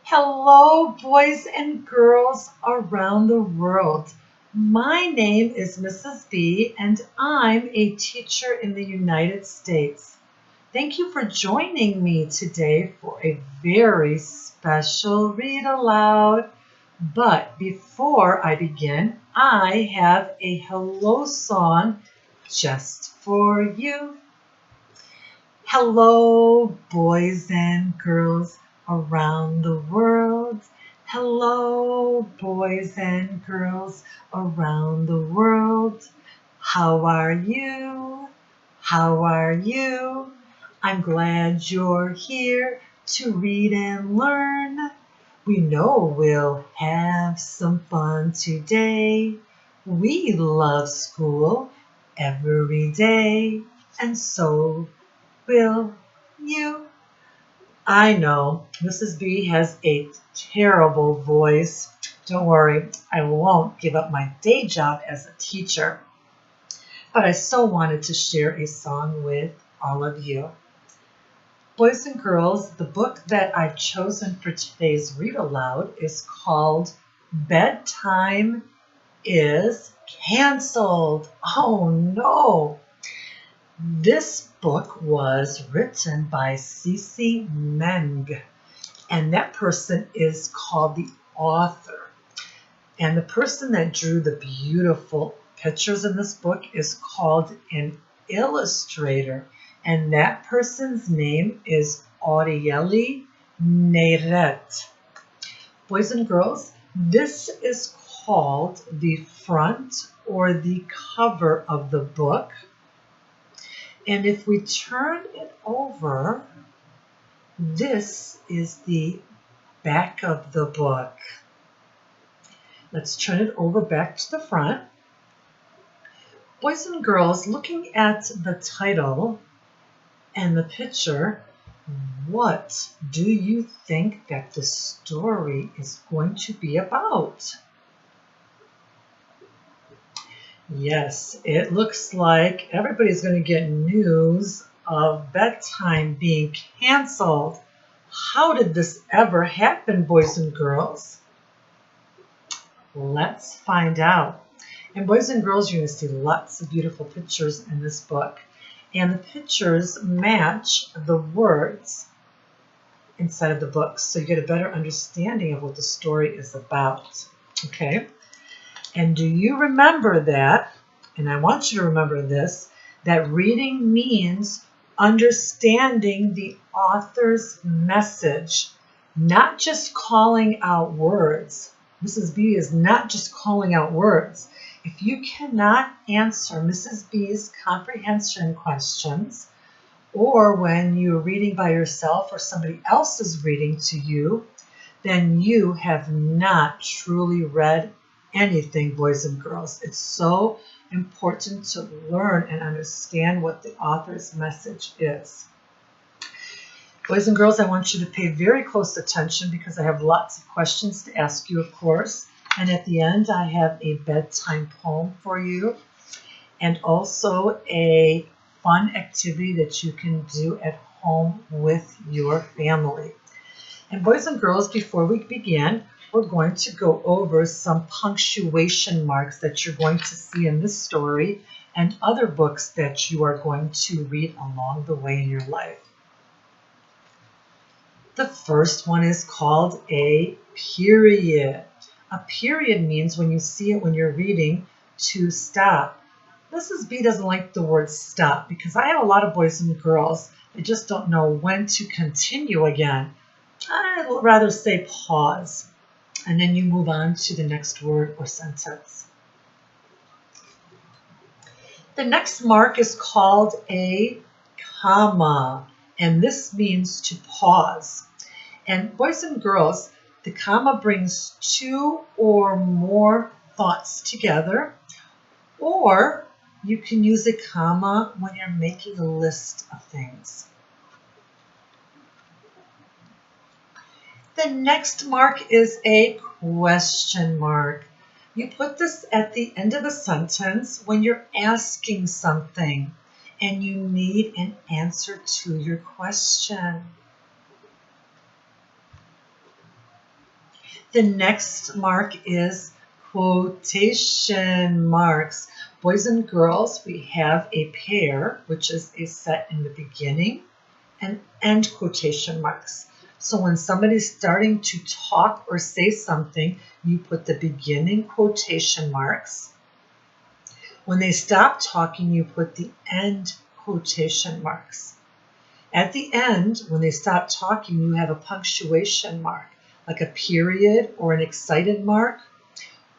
Hello, boys and girls around the world. My name is Mrs. B, and I'm a teacher in the United States. Thank you for joining me today for a very special read aloud. But before I begin, I have a hello song just for you. Hello, boys and girls around the world. Hello, boys and girls around the world. How are you? How are you? I'm glad you're here to read and learn. We know we'll have some fun today. We love school every day, and so will you. I know Mrs. B has a terrible voice. Don't worry, I won't give up my day job as a teacher. But I so wanted to share a song with all of you. Boys and girls, the book that I've chosen for today's read aloud is called Bedtime is Canceled. Oh no! This book was written by Cece Meng, and that person is called the author. And the person that drew the beautiful pictures in this book is called an illustrator, and that person's name is Aurelie Narrated. Boys and girls, this is called the front or the cover of the book. And if we turn it over, this is the back of the book. Let's turn it over back to the front. Boys and girls, looking at the title and the picture, what do you think that the story is going to be about? Yes, it looks like everybody's going to get news of bedtime being canceled. How did this ever happen, boys and girls? Let's find out. And boys and girls, you're going to see lots of beautiful pictures in this book. And the pictures match the words inside of the book, so you get a better understanding of what the story is about. Okay? And do you remember that, and I want you to remember this, that reading means understanding the author's message, not just calling out words. Mrs. B is not just calling out words. If you cannot answer Mrs. B's comprehension questions, or when you're reading by yourself or somebody else is reading to you, then you have not truly read anything, boys and girls. It's so important to learn and understand what the author's message is. Boys and girls, I want you to pay very close attention because I have lots of questions to ask you, of course. And at the end, I have a bedtime poem for you and also a fun activity that you can do at home with your family. And boys and girls, before we begin, we're going to go over some punctuation marks that you're going to see in this story and other books that you are going to read along the way in your life. The first one is called a period. A period means when you see it when you're reading to stop. Mrs. B doesn't like the word stop because I have a lot of boys and girls that just don't know when to continue again. I'd rather say pause, and then you move on to the next word or sentence. The next mark is called a comma, and this means to pause. And boys and girls, the comma brings two or more thoughts together, or you can use a comma when you're making a list of things. The next mark is a question mark. You put this at the end of a sentence when you're asking something and you need an answer to your question. The next mark is quotation marks. Boys and girls, we have a pair, which is a set in the beginning and end quotation marks. So when somebody's starting to talk or say something, you put the beginning quotation marks. When they stop talking, you put the end quotation marks. At the end, when they stop talking, you have a punctuation mark, like a period or an excited mark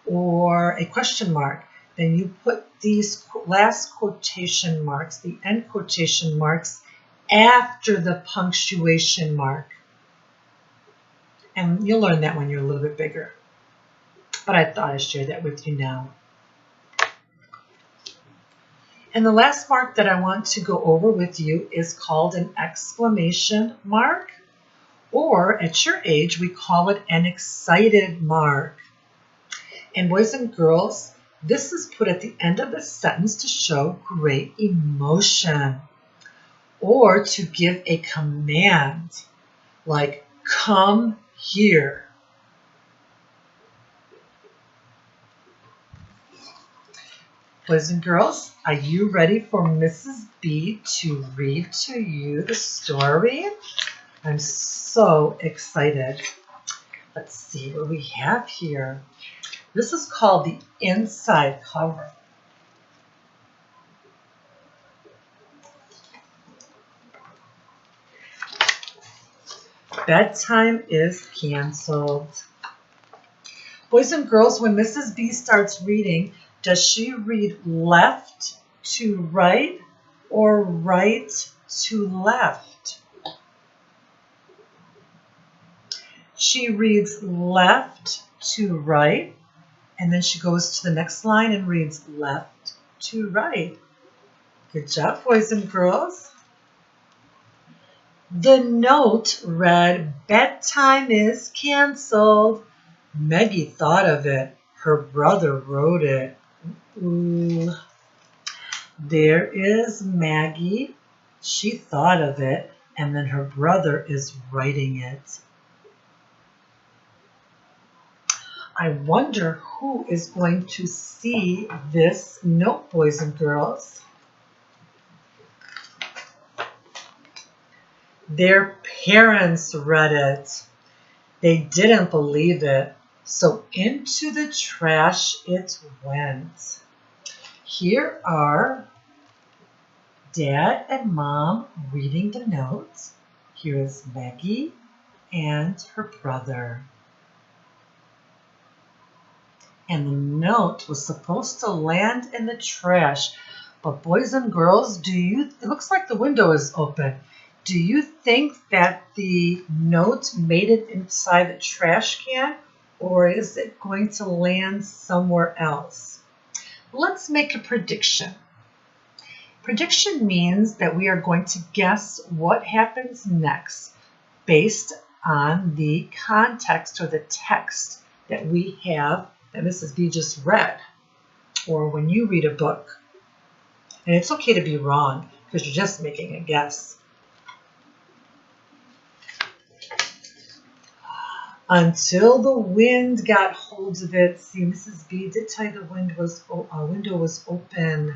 or a question mark. Then you put these last quotation marks, the end quotation marks, after the punctuation mark. And you'll learn that when you're a little bit bigger. But I thought I'd share that with you now. And the last mark that I want to go over with you is called an exclamation mark, or at your age, we call it an excited mark. And boys and girls, this is put at the end of the sentence to show great emotion or to give a command, like come here. Boys and girls, are you ready for Mrs. B to read to you the story? I'm so excited. Let's see what we have here. This is called the inside cover. Bedtime is canceled. Boys and girls, when Mrs. B starts reading, does she read left to right or right to left? She reads left to right, and then she goes to the next line and reads left to right. Good job, boys and girls. The note read, bedtime is canceled. Maggie thought of it. Her brother wrote it. Ooh. There is Maggie. She thought of it, and then her brother is writing it. I wonder who is going to see this note, boys and girls. Their parents read it. They didn't believe it, so into the trash it went. Here are Dad and Mom reading the notes. Here is Maggie and her brother. And the note was supposed to land in the trash. But boys and girls, it looks like the window is open. Do you think that the note made it inside the trash can, or is it going to land somewhere else? Let's make a prediction. Prediction means that we are going to guess what happens next based on the context or the text that we have that Mrs. B just read, or when you read a book. And it's okay to be wrong because you're just making a guess. Until the wind got hold of it. See, Mrs. B did tell you the window was open.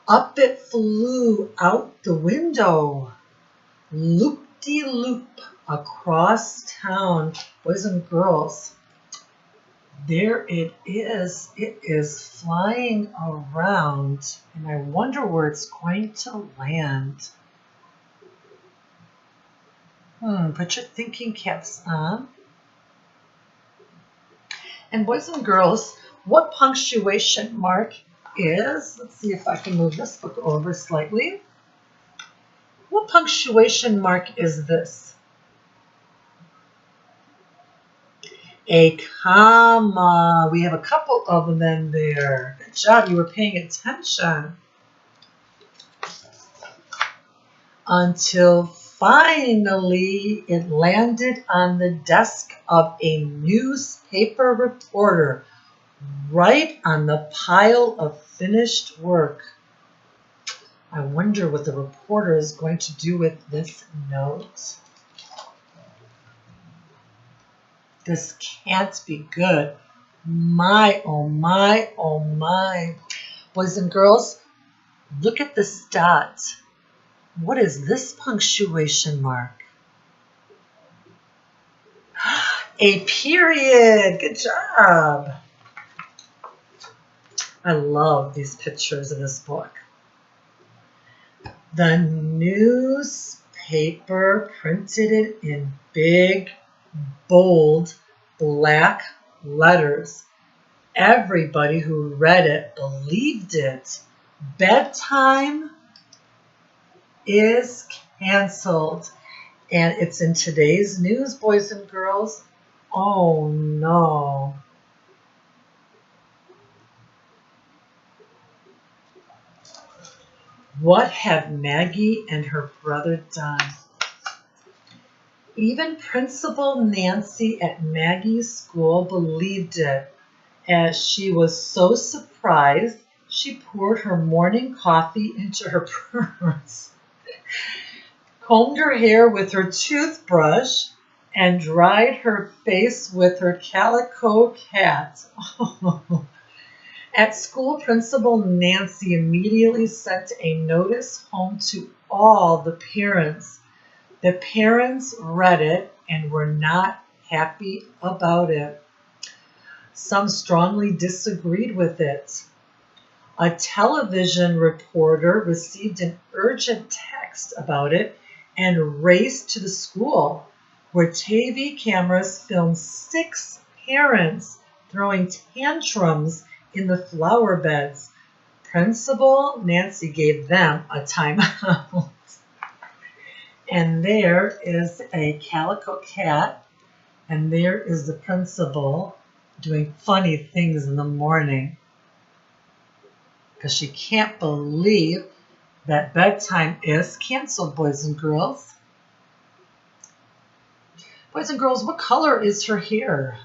Up it flew out the window. Loop-de-loop across town. Boys and girls, there it is. It is flying around, and I wonder where it's going to land. Put your thinking caps on. And boys and girls, what punctuation mark is, let's see if I can move this book over slightly. What punctuation mark is this? A comma. We have a couple of them there. Good job, you were paying attention. Until finally it landed on the desk of a newspaper reporter, right on the pile of finished work. I wonder what the reporter is going to do with this note. This can't be good. My, oh my, oh my. Boys and girls, look at this dot. What is this punctuation mark? A period. Good job. I love these pictures in this book. The newspaper printed it in big, bold, black letters. Everybody who read it believed it. Bedtime is canceled. And it's in today's news, boys and girls. Oh no. What have Maggie and her brother done? Even Principal Nancy at Maggie's school believed it. As she was so surprised, she poured her morning coffee into her purse, combed her hair with her toothbrush, and dried her face with her calico cat. At school, Principal Nancy immediately sent a notice home to all the parents. The parents read it and were not happy about it. Some strongly disagreed with it. A television reporter received an urgent text about it and raced to the school, where TV cameras filmed 6 parents throwing tantrums in the flower beds. Principal Nancy gave them a timeout. And there is a calico cat, and there is the principal doing funny things in the morning because she can't believe that bedtime is canceled, boys and girls. Boys and girls, what color is her hair?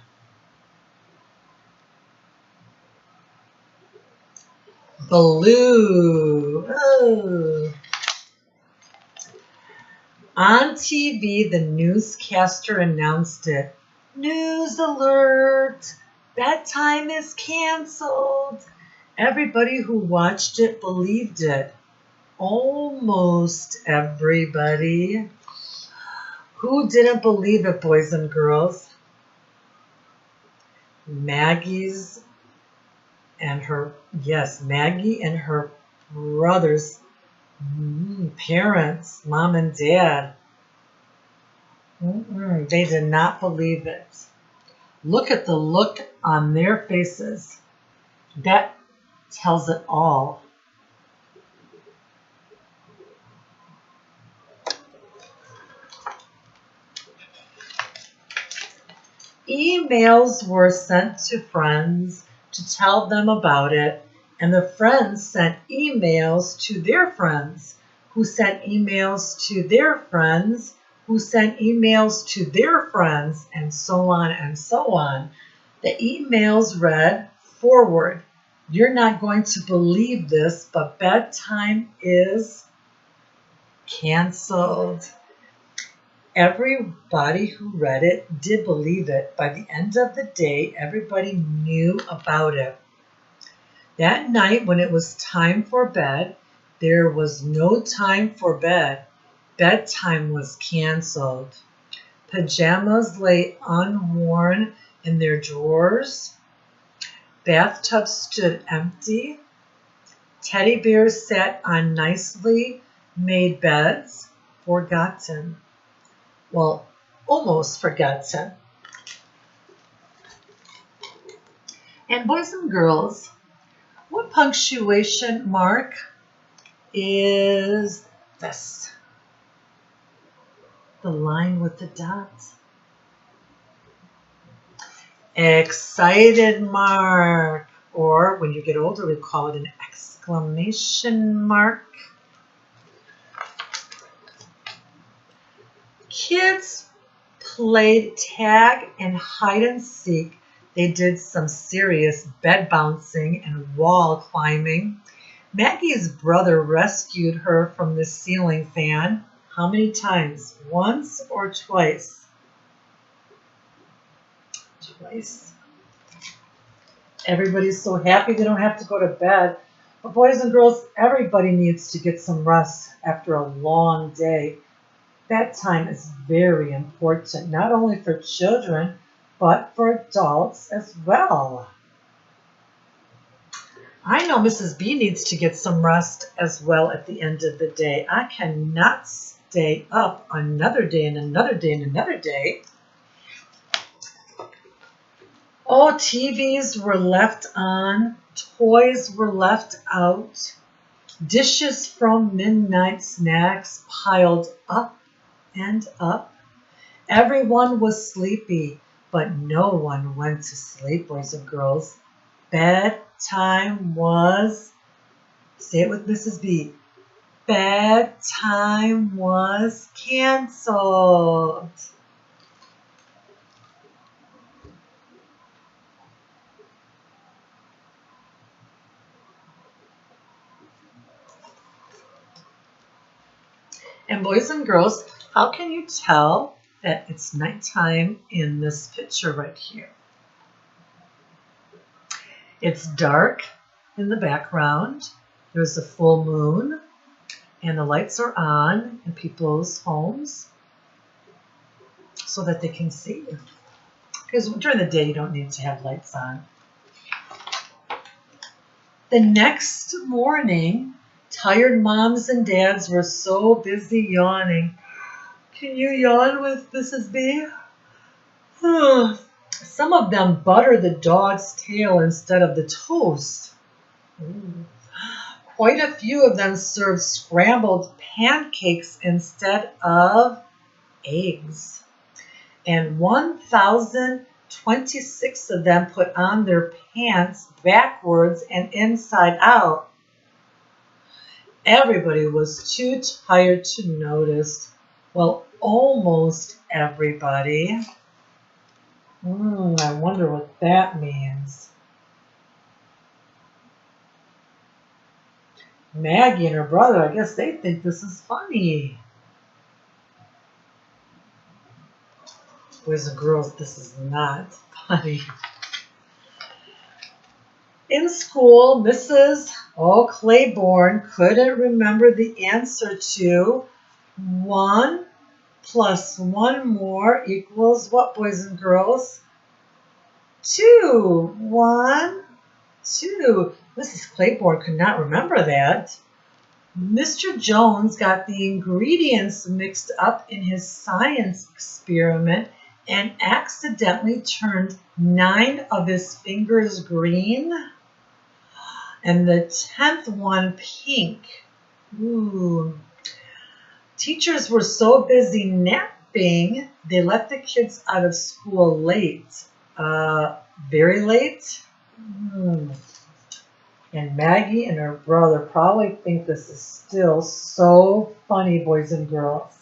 Blue. Oh. On TV, the newscaster announced it. News alert! Bedtime is canceled. Everybody who watched it believed it. Almost everybody. Who didn't believe it, boys and girls? Maggie and her brothers, parents, mom and dad. They did not believe it. Look at the look on their faces. That tells it all. Emails were sent to friends to tell them about it, and the friends sent emails to their friends, who sent emails to their friends, who sent emails to their friends, and so on and so on. The emails read, forward, you're not going to believe this, but bedtime is canceled. Everybody who read it did believe it. By the end of the day, everybody knew about it. That night, when it was time for bed, there was no time for bed. Bedtime was canceled. Pajamas lay unworn in their drawers. Bathtubs stood empty. Teddy bears sat on nicely made beds, forgotten. Well, almost forgotten. And boys and girls, what punctuation mark is this? The line with the dots. Excited mark, or when you get older, we call it an exclamation mark. Kids played tag and hide and seek. They did some serious bed bouncing and wall climbing. Maggie's brother rescued her from the ceiling fan. How many times? Once or twice? Twice. Everybody's so happy they don't have to go to bed. But boys and girls, everybody needs to get some rest after a long day. Bedtime is very important, not only for children, but for adults as well. I know Mrs. B needs to get some rest as well at the end of the day. I cannot stay up another day and another day and another day. Oh, TVs were left on, toys were left out, dishes from midnight snacks piled up and up. Everyone was sleepy, but no one went to sleep, boys and girls. Bedtime was, say it with Mrs. B, bedtime was canceled. And boys and girls, how can you tell that it's nighttime in this picture right here? It's dark in the background. There's a full moon and the lights are on in people's homes so that they can see. Because during the day you don't need to have lights on. The next morning, tired moms and dads were so busy yawning. Can you yawn with Mrs. B? Some of them buttered the dog's tail instead of the toast. Quite a few of them served scrambled pancakes instead of eggs. And 1,026 of them put on their pants backwards and inside out. Everybody was too tired to notice. Well, almost everybody. I wonder what that means. Maggie and her brother, I guess they think this is funny. Boys and girls, this is not funny. In school, Mrs. Claiborne couldn't remember the answer to 1 plus 1 more equals what, boys and girls? 2. 1, 2. Mrs. Claiborne could not remember that. Mr. Jones got the ingredients mixed up in his science experiment and accidentally turned 9 of his fingers green and the 10th one pink. Ooh. Teachers were so busy napping, they let the kids out of school late. Very late. And Maggie and her brother probably think this is still so funny, boys and girls.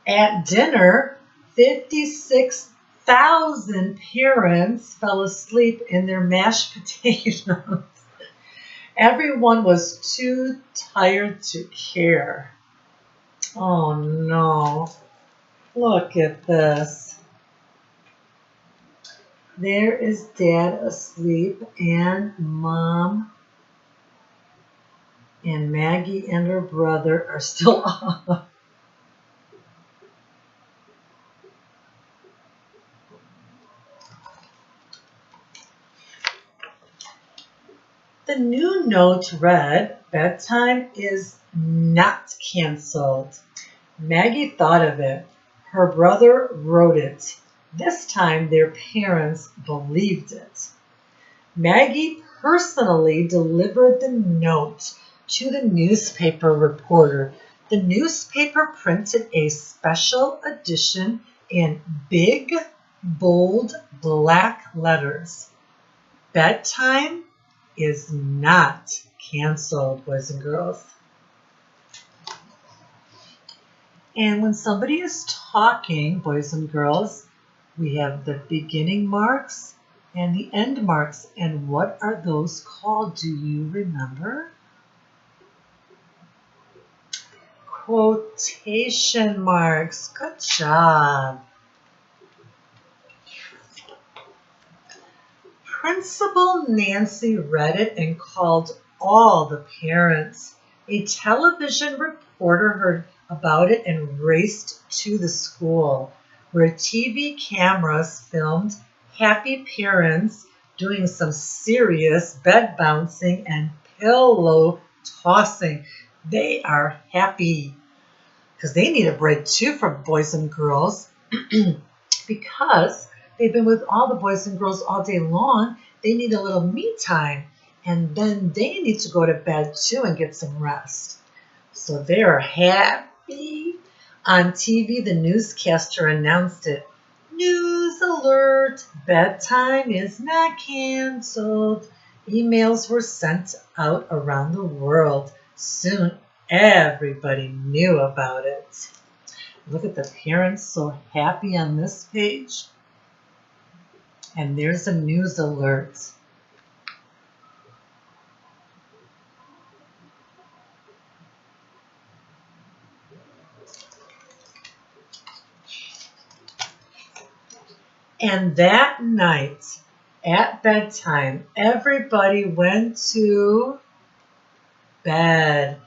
At dinner, 56,000 parents fell asleep in their mashed potatoes. Everyone was too tired to care. Oh no, look at this. There is Dad asleep and Mom and Maggie and her brother are still up. The new note read, bedtime is not canceled. Maggie thought of it. Her brother wrote it. This time their parents believed it. Maggie personally delivered the note to the newspaper reporter. The newspaper printed a special edition in big, bold, black letters. Bedtime is not canceled, boys and girls. And when somebody is talking, boys and girls, we have the beginning marks and the end marks. And what are those called? Do you remember? quotation marks. Good job. Principal Nancy read it and called all the parents. A television reporter heard about it and raced to the school, where TV cameras filmed happy parents doing some serious bed bouncing and pillow tossing. They are happy because they need a break too from boys and girls because they've been with all the boys and girls all day long. They need a little me time, and then they need to go to bed too and get some rest. So they are happy. On TV, the newscaster announced it. News alert, bedtime is not canceled. Emails were sent out around the world. Soon, everybody knew about it. Look at the parents so happy on this page. And there's a news alert. And that night, at bedtime, everybody went to bed.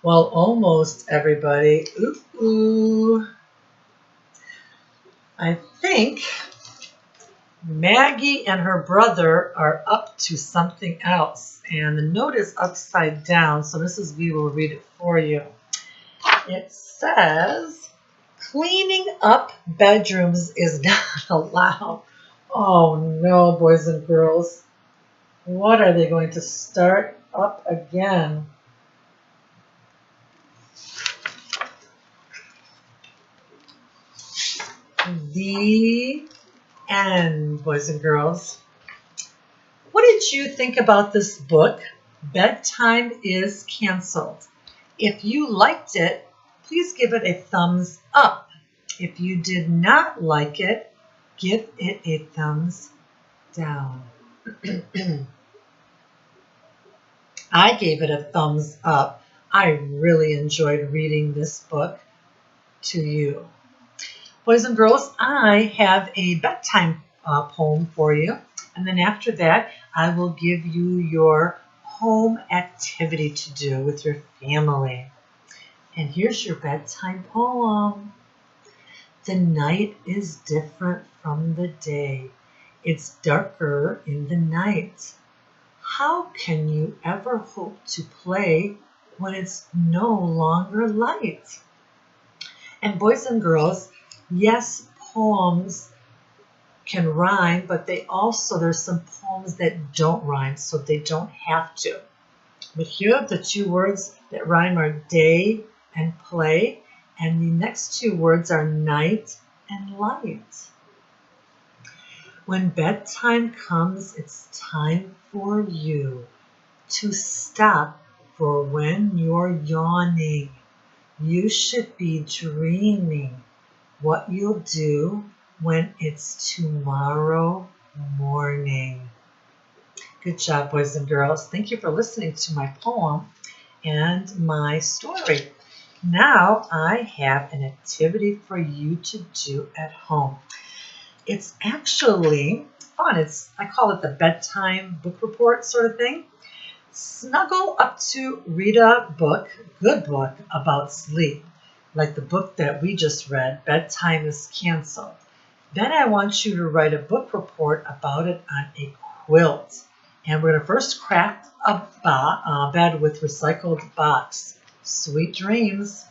Well, almost everybody. Ooh. I think Maggie and her brother are up to something else. And the note is upside down, so we will read it for you. It says, cleaning up bedrooms is not allowed. Oh no, boys and girls. What are they going to start up again? The end, boys and girls. What did you think about this book? Bedtime is Canceled. If you liked it, please give it a thumbs up. If you did not like it, give it a thumbs down. I gave it a thumbs up. I really enjoyed reading this book to you. Boys and girls, I have a bedtime poem for you. And then after that, I will give you your home activity to do with your family. And here's your bedtime poem. The night is different from the day. It's darker in the night. How can you ever hope to play when it's no longer light? And boys and girls, yes, poems can rhyme, but there's some poems that don't rhyme, so they don't have to. But here the two words that rhyme are day and play, and the next two words are night and light. When bedtime comes, it's time for you to stop, for when you're yawning, you should be dreaming what you'll do when it's tomorrow morning. Good job, boys and girls. Thank you for listening to my poem and my story. Now I have an activity for you to do at home. It's actually fun. I call it the bedtime book report sort of thing. Snuggle up to read a book, good book about sleep, like the book that we just read, Bedtime is Canceled. Then I want you to write a book report about it on a quilt. And we're going to first craft a bed with recycled box. Sweet dreams.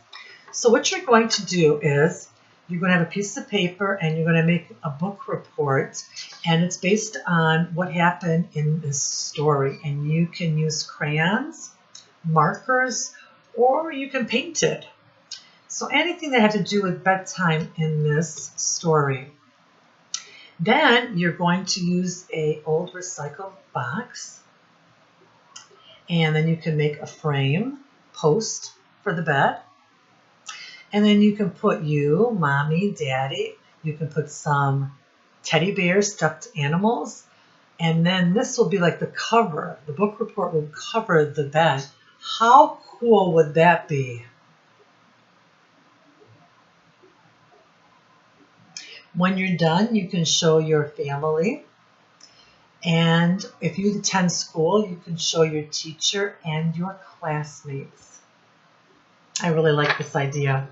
So what you're going to do is you're going to have a piece of paper and you're going to make a book report. And it's based on what happened in this story. And you can use crayons, markers, or you can paint it. So anything that had to do with bedtime in this story. Then you're going to use an old recycled box. And then you can make a frame, post for the bed. And then you can put you, mommy, daddy. You can put some teddy bears, stuffed animals. And then this will be like the cover. The book report will cover the bed. How cool would that be? When you're done, you can show your family. And if you attend school, you can show your teacher and your classmates. I really like this idea.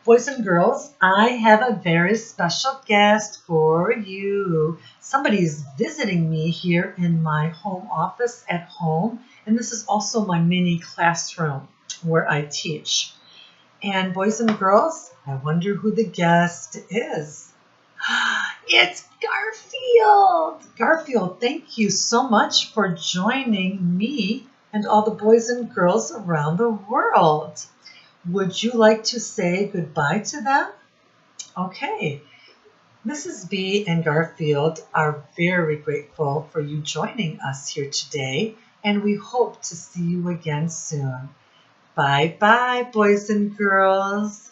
Boys and girls, I have a very special guest for you. Somebody's visiting me here in my home office at home. And this is also my mini classroom where I teach. And boys and girls, I wonder who the guest is. It's Garfield. Garfield, thank you so much for joining me and all the boys and girls around the world. Would you like to say goodbye to them? Okay. Mrs. B and Garfield are very grateful for you joining us here today, and we hope to see you again soon. Bye-bye, boys and girls.